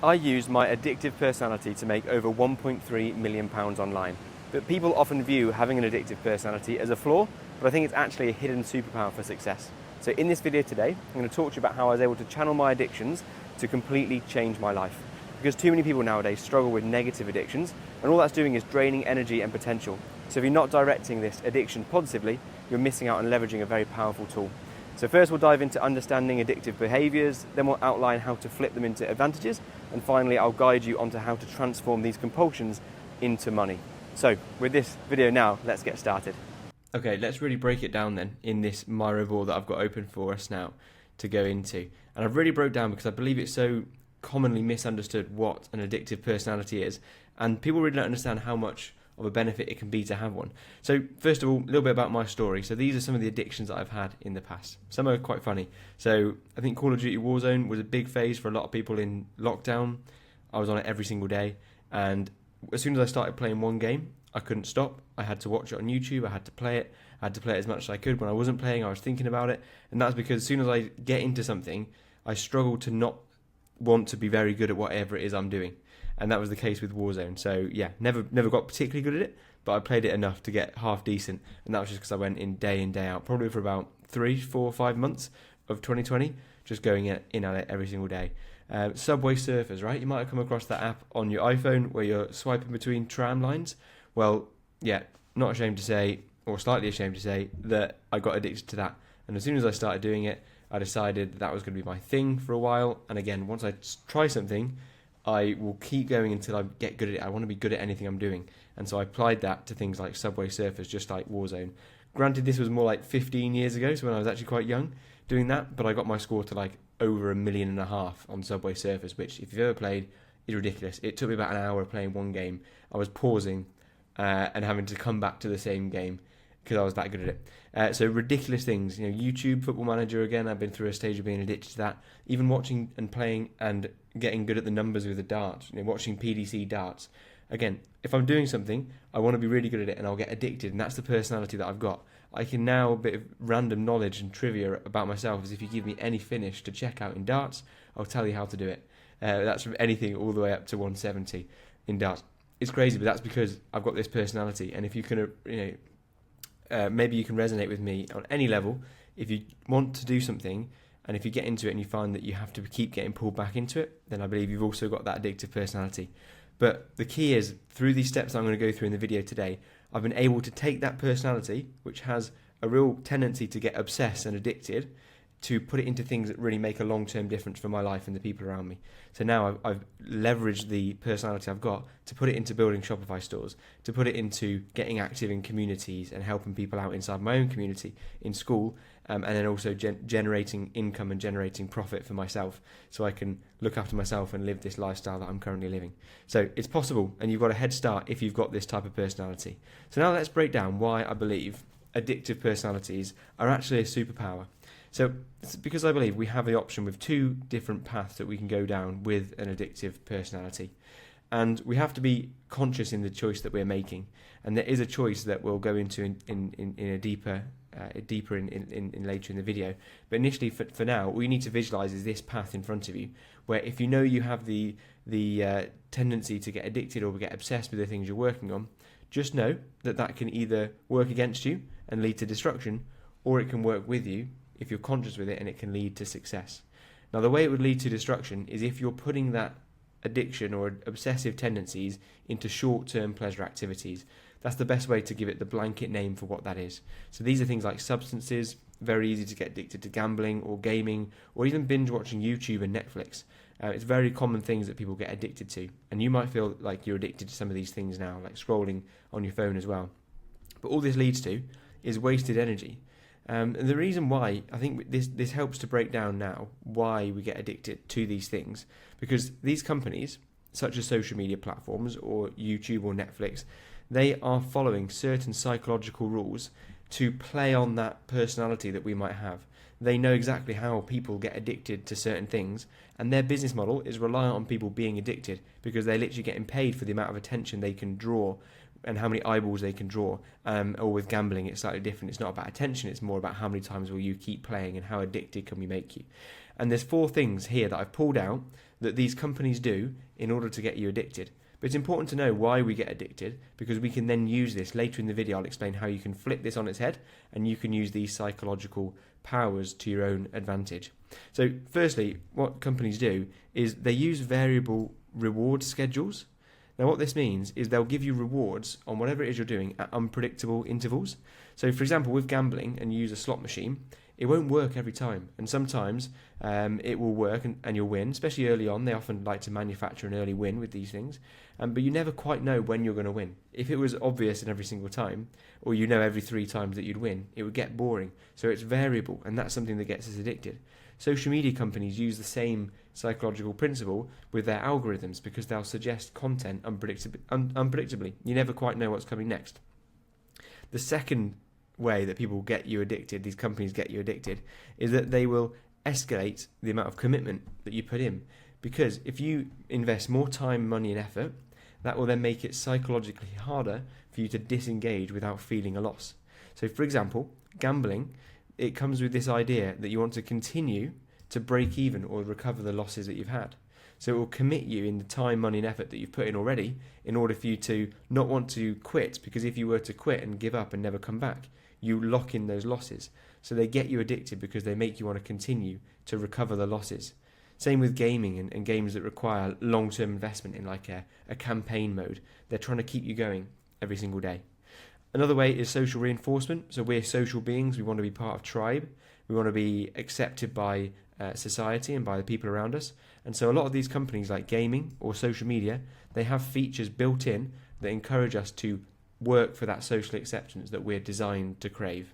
I use my addictive personality to make over £1.3 million online. But people often view having an addictive personality as a flaw, but I think it's actually a hidden superpower for success. So in this video today, I'm going to talk to you about how I was able to channel my addictions to completely change my life. Because too many people nowadays struggle with negative addictions, and all that's doing is draining energy and potential. So if you're not directing this addiction positively, you're missing out on leveraging a very powerful tool. So first we'll dive into understanding addictive behaviours, then we'll outline how to flip them into advantages, and finally I'll guide you onto how to transform these compulsions into money. So with this video now, let's get started. Okay, let's really break it down then in this Miro board that I've got open for us now to go into. And I've really broke down because I believe it's so commonly misunderstood what an addictive personality is, and people really don't understand how much of a benefit it can be to have one. So first of all, a little bit about my story. So these are some of the addictions that I've had in the past. Some are quite funny. So I think Call of Duty Warzone was a big phase for a lot of people in lockdown. I was on it every single day, and as soon as I started playing one game, I couldn't stop. I had to watch it on YouTube, I had to play it. I had to play it as much as I could. When I wasn't playing, I was thinking about it, and that's because as soon as I get into something, I struggle to not want to be very good at whatever it is I'm doing. And that was the case with Warzone. So yeah, never got particularly good at it, but I played it enough to get half decent, and that was just because I went in, day out, probably for about 3, 4, 5 months of 2020, just going in at it every single day. Subway Surfers, right? You might have come across that app on your iPhone where you're swiping between tram lines. Well, yeah, not ashamed to say, or slightly ashamed to say, that I got addicted to that. And as soon as I started doing it, I decided that was going to be my thing for a while. And again, once I try something, I will keep going until I get good at it. I want to be good at anything I'm doing. And so I applied that to things like Subway Surfers, just like Warzone. Granted, this was more like 15 years ago, so when I was actually quite young doing that, but I got my score to like over 1.5 million on Subway Surfers, which if you've ever played is ridiculous. It took me about an hour playing one game. I was pausing and having to come back to the same game because I was that good at it. So ridiculous things, YouTube, Football Manager, again, I've been through a stage of being addicted to that. Even watching and playing and getting good at the numbers with the darts, watching PDC darts. Again, if I'm doing something, I want to be really good at it and I'll get addicted, and that's the personality that I've got. I can now, a bit of random knowledge and trivia about myself is if you give me any finish to check out in darts, I'll tell you how to do it. That's from anything all the way up to 170 in darts. It's crazy, but that's because I've got this personality, and if you can, maybe you can resonate with me on any level. If you want to do something, and if you get into it and you find that you have to keep getting pulled back into it, then I believe you've also got that addictive personality. But the key is, through these steps I'm going to go through in the video today, I've been able to take that personality, which has a real tendency to get obsessed and addicted, to put it into things that really make a long-term difference for my life and the people around me. So now I've leveraged the personality I've got to put it into building Shopify stores, to put it into getting active in communities and helping people out inside my own community, in school, and then also generating income and generating profit for myself, so I can look after myself and live this lifestyle that I'm currently living. So it's possible, and you've got a head start if you've got this type of personality. So now let's break down why I believe addictive personalities are actually a superpower. So it's because I believe we have the option with 2 different paths that we can go down with an addictive personality. And we have to be conscious in the choice that we're making. And there is a choice that we'll go into in a deeper in later in the video. But initially, for now, all you need to visualize is this path in front of you, where if you know you have the tendency to get addicted or get obsessed with the things you're working on, just know that can either work against you and lead to destruction, or it can work with you if you're conscious with it, and it can lead to success. Now, the way it would lead to destruction is if you're putting that addiction or obsessive tendencies into short-term pleasure activities. That's the best way to give it the blanket name for what that is. So these are things like substances, very easy to get addicted to gambling or gaming, or even binge watching YouTube and Netflix. It's very common things that people get addicted to, and you might feel like you're addicted to some of these things now, like scrolling on your phone as well. But all this leads to is wasted energy. And the reason why, I think this helps to break down now why we get addicted to these things, because these companies, such as social media platforms or YouTube or Netflix, they are following certain psychological rules to play on that personality that we might have. They know exactly how people get addicted to certain things, and their business model is reliant on people being addicted because they're literally getting paid for the amount of attention they can draw and how many eyeballs they can draw. Or with gambling, it's slightly different. It's not about attention, it's more about how many times will you keep playing and how addicted can we make you. And there's 4 things here that I've pulled out that these companies do in order to get you addicted. But it's important to know why we get addicted, because we can then use this. Later in the video, I'll explain how you can flip this on its head and you can use these psychological powers to your own advantage. So firstly, what companies do is they use variable reward schedules. Now what this means is they'll give you rewards on whatever it is you're doing at unpredictable intervals. So for example, with gambling and you use a slot machine, it won't work every time, and sometimes it will work and you'll win, especially early on. They often like to manufacture an early win with these things, but you never quite know when you're going to win. If it was obvious in every single time, or every 3 times that you'd win, it would get boring. So it's variable, and that's something that gets us addicted. Social media companies use the same psychological principle with their algorithms, because they'll suggest content unpredictably. You never quite know what's coming next. The second way that people get you addicted, these companies get you addicted, is that they will escalate the amount of commitment that you put in. Because if you invest more time, money and effort, that will then make it psychologically harder for you to disengage without feeling a loss. So for example, gambling, it comes with this idea that you want to continue to break even or recover the losses that you've had. So it will commit you in the time, money and effort that you've put in already, in order for you to not want to quit, because if you were to quit and give up and never come back, you lock in those losses. So they get you addicted because they make you want to continue to recover the losses. Same with gaming and games that require long-term investment in like a campaign mode. They're trying to keep you going every single day. Another way is social reinforcement. So we're social beings. We want to be part of tribe. We want to be accepted by society and by the people around us. And so a lot of these companies like gaming or social media, they have features built in that encourage us to work for that social acceptance that we're designed to crave.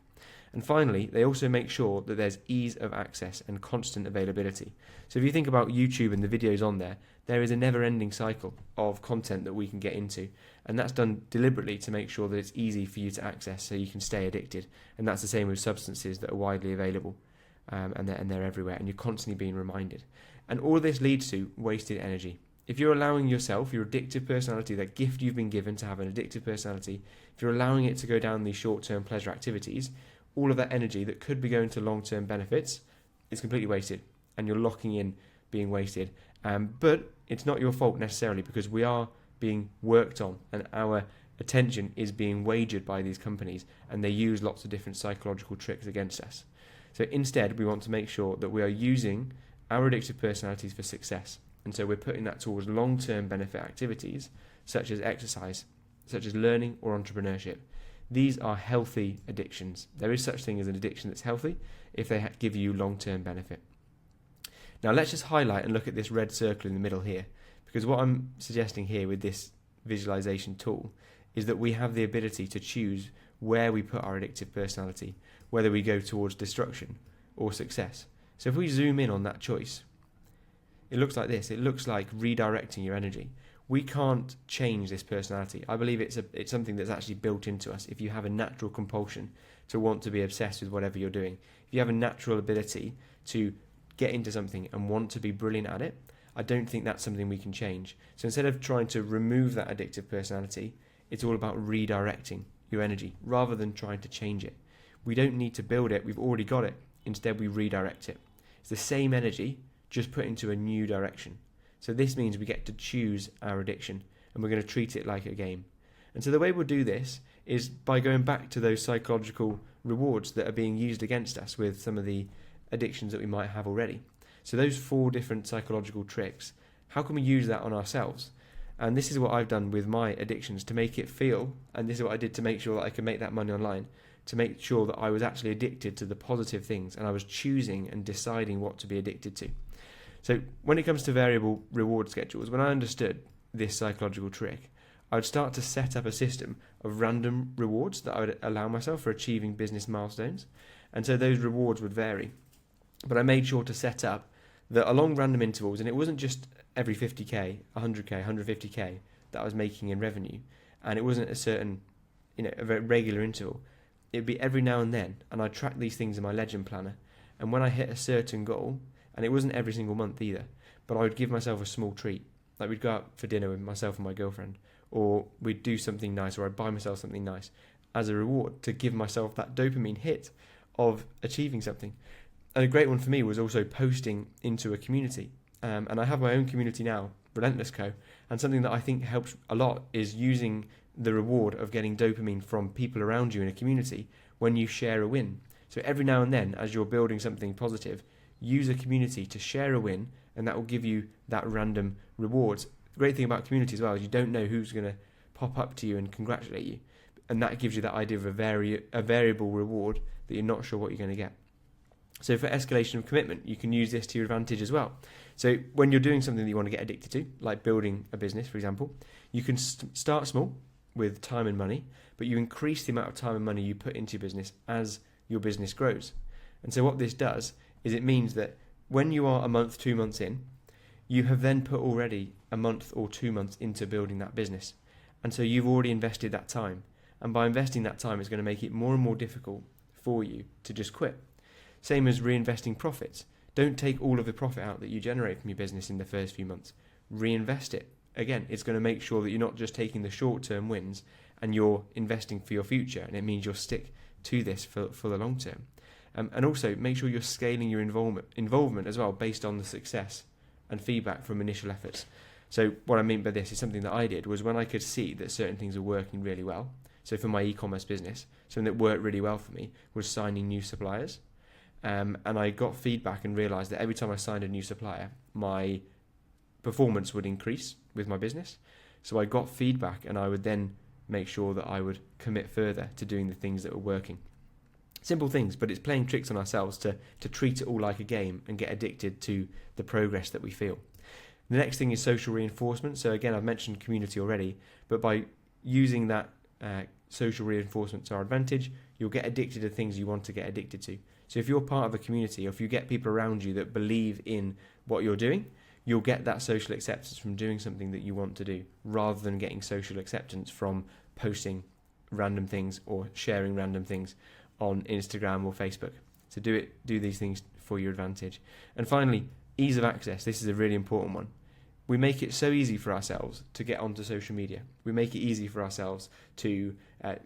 And finally, they also make sure that there's ease of access and constant availability. So if you think about YouTube and the videos on there, there is a never-ending cycle of content that we can get into, and that's done deliberately to make sure that it's easy for you to access so you can stay addicted. And that's the same with substances that are widely available, and they're everywhere, and you're constantly being reminded. And all of this leads to wasted energy. If you're allowing yourself, your addictive personality, that gift you've been given to have an addictive personality, if you're allowing it to go down these short-term pleasure activities, all of that energy that could be going to long-term benefits is completely wasted, and you're locking in being wasted. But it's not your fault necessarily, because we are being worked on and our attention is being wagered by these companies, and they use lots of different psychological tricks against us. So instead, we want to make sure that we are using our addictive personalities for success. And so we're putting that towards long-term benefit activities, such as exercise, such as learning or entrepreneurship. These are healthy addictions. There is such thing as an addiction that's healthy if they give you long-term benefit. Now let's just highlight and look at this red circle in the middle here, because what I'm suggesting here with this visualization tool is that we have the ability to choose where we put our addictive personality, whether we go towards destruction or success. So if we zoom in on that choice, it looks like this. It looks like redirecting your energy. We can't change this personality. I believe it's something that's actually built into us. If you have a natural compulsion to want to be obsessed with whatever you're doing, if you have a natural ability to get into something and want to be brilliant at it, I don't think that's something we can change. So instead of trying to remove that addictive personality, it's all about redirecting your energy rather than trying to change it. We don't need to build it. We've already got it. Instead, we redirect it. It's the same energy, just put into a new direction. So this means we get to choose our addiction, and we're going to treat it like a game. And so the way we'll do this is by going back to those psychological rewards that are being used against us with some of the addictions that we might have already. So those 4 different psychological tricks, how can we use that on ourselves? And this is what I've done with my addictions to make it feel, and this is what I did to make sure that I could make that money online, to make sure that I was actually addicted to the positive things, and I was choosing and deciding what to be addicted to. So when it comes to variable reward schedules, when I understood this psychological trick, I would start to set up a system of random rewards that I would allow myself for achieving business milestones. And so those rewards would vary. But I made sure to set up that along random intervals, and it wasn't just every 50k, 100k, 150k that I was making in revenue, and it wasn't a certain, a very regular interval. It'd be every now and then, and I'd track these things in my legend planner. And when I hit a certain goal, and it wasn't every single month either, but I would give myself a small treat. Like we'd go out for dinner with myself and my girlfriend, or we'd do something nice, or I'd buy myself something nice as a reward to give myself that dopamine hit of achieving something. And a great one for me was also posting into a community. and I have my own community now, Relentless Co. And something that I think helps a lot is using the reward of getting dopamine from people around you in a community when you share a win. So every now and then, as you're building something positive, use a community to share a win, and that will give you that random rewards. The great thing about community as well is you don't know who's going to pop up to you and congratulate you, and that gives you that idea of a variable reward that you're not sure what you're going to get. So for escalation of commitment, you can use this to your advantage as well. So when you're doing something that you want to get addicted to, like building a business, for example, you can start small with time and money, but you increase the amount of time and money you put into your business as your business grows. And so what this does is it means that when you are a month, 2 months in, you have then put already a month or 2 months into building that business. And so you've already invested that time. And by investing that time, it's going to make it more and more difficult for you to just quit. Same as reinvesting profits. Don't take all of the profit out that you generate from your business in the first few months. Reinvest it. Again, it's going to make sure that you're not just taking the short-term wins and you're investing for your future. And it means you'll stick to this for the long term. And also make sure you're scaling your involvement as well based on the success and feedback from initial efforts. So what I mean by this is something that I did was when I could see that certain things are working really well. So for my e-commerce business, something that worked really well for me was signing new suppliers. And I got feedback and realised that every time I signed a new supplier, my performance would increase with my business. So I got feedback and I would then make sure that I would commit further to doing the things that were working. Simple things, but it's playing tricks on ourselves to treat it all like a game and get addicted to the progress that we feel. The next thing is social reinforcement. So again, I've mentioned community already, but by using that social reinforcement to our advantage, you'll get addicted to things you want to get addicted to. So if you're part of a community, or if you get people around you that believe in what you're doing, you'll get that social acceptance from doing something that you want to do, rather than getting social acceptance from posting random things or sharing random things on Instagram or Facebook. So do these things for your advantage. And finally, ease of access. This is a really important one. We make it so easy for ourselves to get onto social media. We make it easy for ourselves to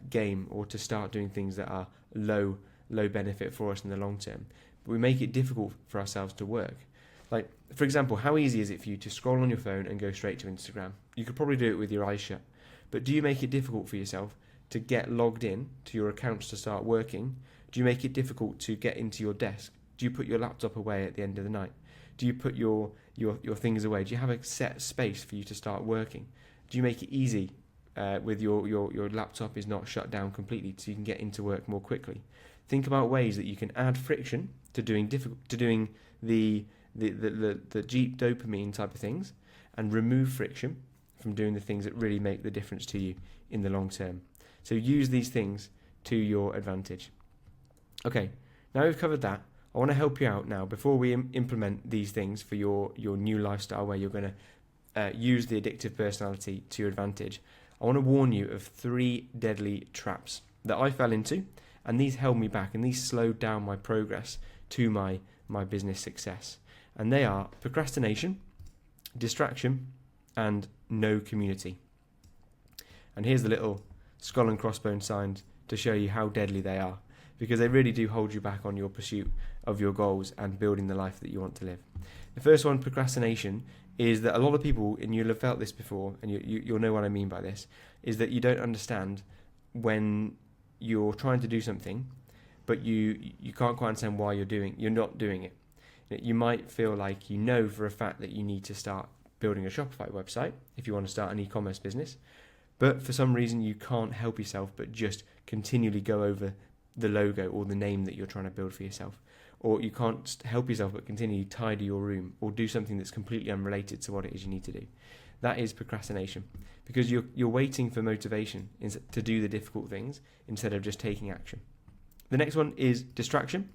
game or to start doing things that are low benefit for us in the long term. But we make it difficult for ourselves to work. Like, for example, how easy is it for you to scroll on your phone and go straight to Instagram? You could probably do it with your eyes shut. But do you make it difficult for yourself to get logged in to your accounts to start working? Do you make it difficult to get into your desk? Do you put your laptop away at the end of the night? Do you put your things away? Do you have a set space for you to start working? Do you make it easy with your laptop is not shut down completely so you can get into work more quickly? Think about ways that you can add friction to doing the cheap dopamine type of things, and remove friction from doing the things that really make the difference to you in the long term. So use these things to your advantage. Okay, now we've covered that. I want to help you out now before we implement these things for your new lifestyle where you're going to use the addictive personality to your advantage. I want to warn you of 3 deadly traps that I fell into, and these held me back and these slowed down my progress to my business success. And they are procrastination, distraction, and no community. And here's the little skull and crossbones sign to show you how deadly they are, because they really do hold you back on your pursuit of your goals and building the life that you want to live. The first one, procrastination, is that a lot of people, and you'll have felt this before, and you'll know what I mean by this, is that you don't understand when you're trying to do something, but you can't quite understand why you're not doing it. You might feel like you know for a fact that you need to start building a Shopify website if you want to start an e-commerce business, but for some reason you can't help yourself but just continually go over the logo or the name that you're trying to build for yourself. Or you can't help yourself but continue to tidy your room or do something that's completely unrelated to what it is you need to do. That is procrastination, because you're waiting for motivation to do the difficult things instead of just taking action. The next one is distraction.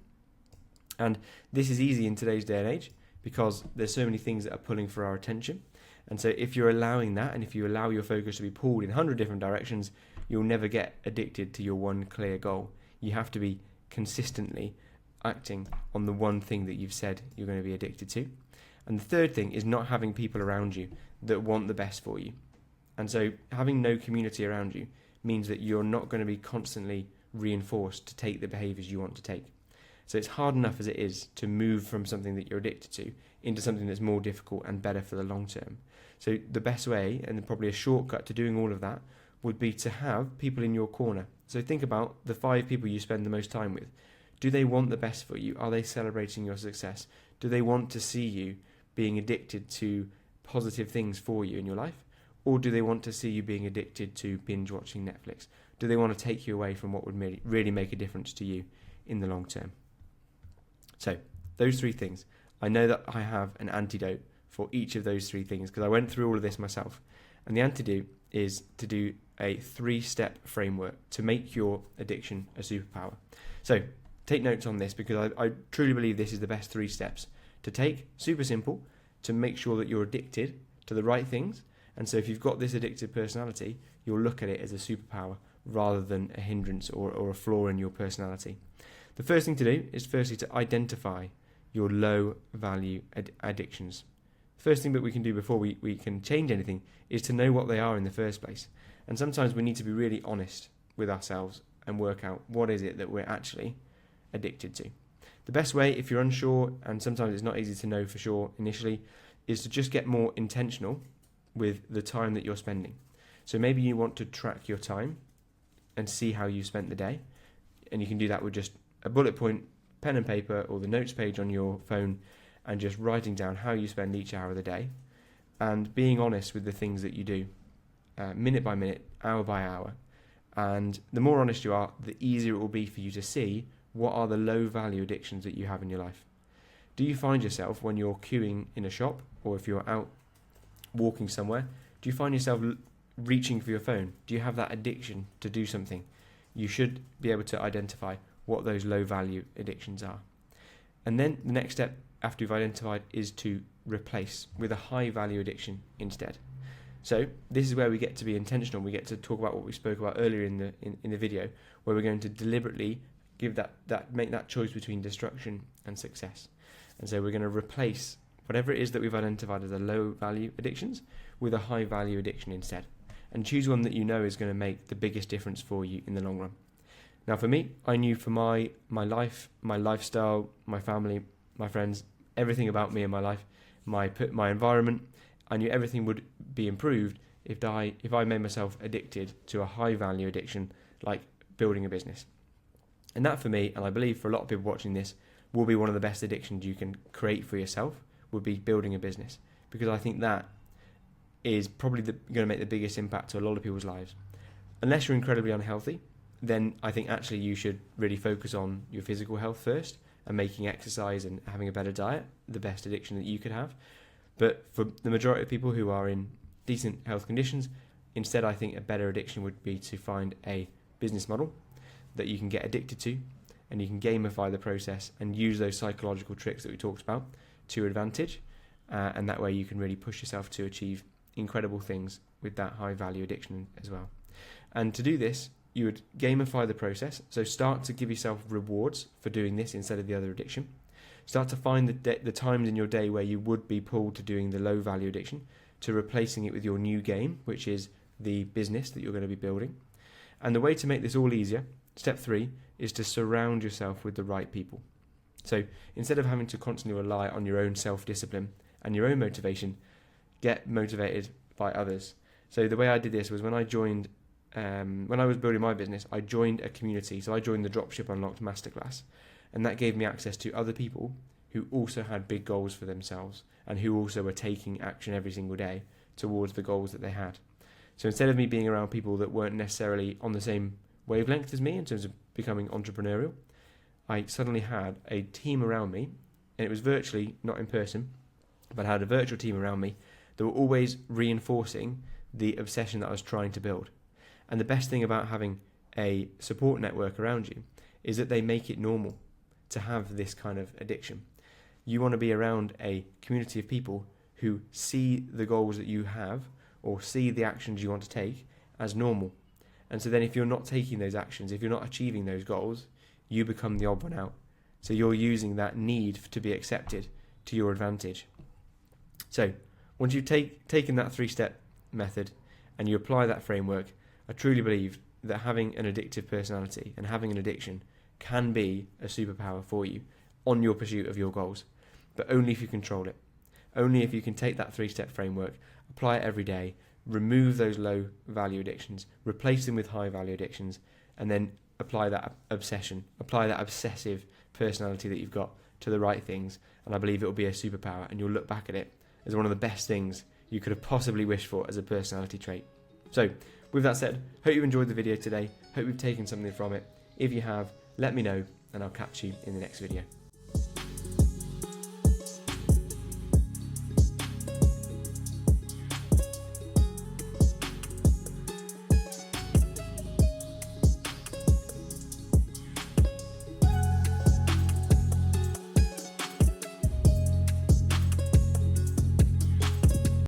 And this is easy in today's day and age because there's so many things that are pulling for our attention. And so if you're allowing that, and if you allow your focus to be pulled in 100 different directions, you'll never get addicted to your one clear goal. You have to be consistently acting on the one thing that you've said you're going to be addicted to. And the third thing is not having people around you that want the best for you. And so having no community around you means that you're not going to be constantly reinforced to take the behaviours you want to take. So it's hard enough as it is to move from something that you're addicted to into something that's more difficult and better for the long term. So the best way, and probably a shortcut to doing all of that, would be to have people in your corner. So think about the 5 people you spend the most time with. Do they want the best for you? Are they celebrating your success? Do they want to see you being addicted to positive things for you in your life? Or do they want to see you being addicted to binge watching Netflix? Do they want to take you away from what would really make a difference to you in the long term? So those 3 things. I know that I have an antidote for each of those 3 things because I went through all of this myself. And the antidote is to do a 3-step framework to make your addiction a superpower. So take notes on this because I truly believe this is the best 3 steps to take. Super simple, to make sure that you're addicted to the right things. And so if you've got this addictive personality, you'll look at it as a superpower rather than a hindrance or a flaw in your personality. The first thing to do is firstly to identify your low value addictions. First thing that we can do before we can change anything is to know what they are in the first place. And sometimes we need to be really honest with ourselves and work out what is it that we're actually addicted to. The best way, if you're unsure, and sometimes it's not easy to know for sure initially, is to just get more intentional with the time that you're spending. So maybe you want to track your time and see how you spent the day. And you can do that with just a bullet point, pen and paper, or the notes page on your phone, and just writing down how you spend each hour of the day and being honest with the things that you do, minute by minute, hour by hour. And the more honest you are, the easier it will be for you to see what are the low value addictions that you have in your life. Do you find yourself when you're queuing in a shop, or if you're out walking somewhere, do you find yourself reaching for your phone? Do you have that addiction to do something? You should be able to identify what those low value addictions are. And then the next step after you've identified is to replace with a high value addiction instead. So this is where we get to be intentional. We get to talk about what we spoke about earlier in the video, where we're going to deliberately make that choice between destruction and success. And so we're going to replace whatever it is that we've identified as a low value addictions with a high value addiction instead. And choose one that you know is going to make the biggest difference for you in the long run. Now for me, I knew for my life, my lifestyle, my family, my friends, everything about me and my life, my environment, I knew everything would be improved if I made myself addicted to a high value addiction like building a business. And that for me, and I believe for a lot of people watching this, will be one of the best addictions you can create for yourself, would be building a business. Because I think that is probably going to make the biggest impact to a lot of people's lives. Unless you're incredibly unhealthy, then I think actually you should really focus on your physical health first and making exercise and having a better diet the best addiction that you could have. But for the majority of people who are in decent health conditions, instead I think a better addiction would be to find a business model that you can get addicted to, and you can gamify the process and use those psychological tricks that we talked about to your advantage, and that way you can really push yourself to achieve incredible things with that high value addiction as well. And to do this, you would gamify the process. So start to give yourself rewards for doing this instead of the other addiction. Start to find the times in your day where you would be pulled to doing the low value addiction, to replacing it with your new game, which is the business that you're going to be building. And the way to make this all easier, step 3, is to surround yourself with the right people. So instead of having to constantly rely on your own self-discipline and your own motivation, get motivated by others. So the way I did this was when I joined, when I was building my business, I joined a community. So I joined the Dropship Unlocked Masterclass, and that gave me access to other people who also had big goals for themselves and who also were taking action every single day towards the goals that they had. So instead of me being around people that weren't necessarily on the same wavelength as me in terms of becoming entrepreneurial, I suddenly had a team around me, and it was virtually, not in person, but I had a virtual team around me that were always reinforcing the obsession that I was trying to build. And the best thing about having a support network around you is that they make it normal to have this kind of addiction. You want to be around a community of people who see the goals that you have or see the actions you want to take as normal. And so then if you're not taking those actions, if you're not achieving those goals, you become the odd one out. So you're using that need to be accepted to your advantage. So once you've taken that 3-step method and you apply that framework, I truly believe that having an addictive personality and having an addiction can be a superpower for you on your pursuit of your goals, but only if you control it. Only if you can take that 3-step framework, apply it every day, remove those low value addictions, replace them with high value addictions, and then apply that obsession, apply that obsessive personality that you've got to the right things, and I believe it will be a superpower, and you'll look back at it as one of the best things you could have possibly wished for as a personality trait. So, with that said, hope you enjoyed the video today, hope you've taken something from it. If you have, let me know, and I'll catch you in the next video.